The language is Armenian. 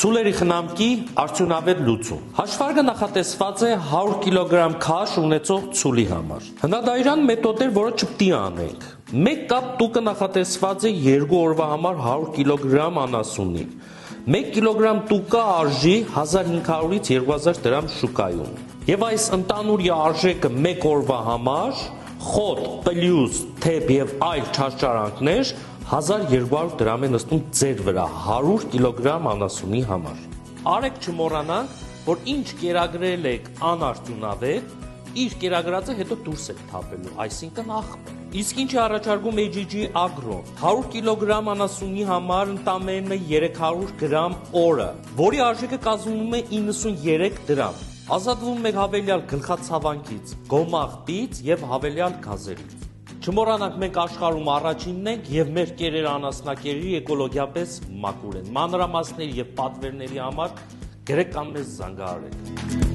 Սուլերի խնամքի արդյունավետ լուծում։ Հաշվարկը նախատեսված է 100 կիլոգրամ քաշ ունեցող ցուլի համար։ Հնադայրան մեթոդ է, որը չպետք է անենք։ 1 կապ տուկը նախատեսված է 2 օրվա համար 100 կիլոգրամ անասունի։ 1 կիլոգրամ տուկը արժի 1500-ից 2000 դրամ շուկայում։ Եվ այս ընտանուր արժեքը 1 օրվա համար խոտ, պլյուս, թեփ եւ այլ չարչարանքներ 1200 դրամ է նստում ձեր վրա 100 կիլոգրամ անասունի համար։ Արեք չմոռանանք, որ ինչ կերակրել եք անարդյունավետ, իր կերակրածը հետո դուրս եք թափելու, այսինքն աղբը։ Իսկ ինչ է առաջարկում AGG Agro 100 կիլոգրամ անասունի համար ընդամենը 300 գրամ օրը, որի արժեքը կազմում է 93 դրամ։ Ազատվում եք հավելյալ գլխացավանքից, գոմաղբից եւ հավելյալ գազերից։ Չմոռանանք, մենք աշխարհում առաջինն ենք եւ մեր կերերը անասնակերերի էկոլոգիապես մաքուր են։ Մանրամասների եւ պատվերների համար գրեք կամ մեզ զանգահարեք։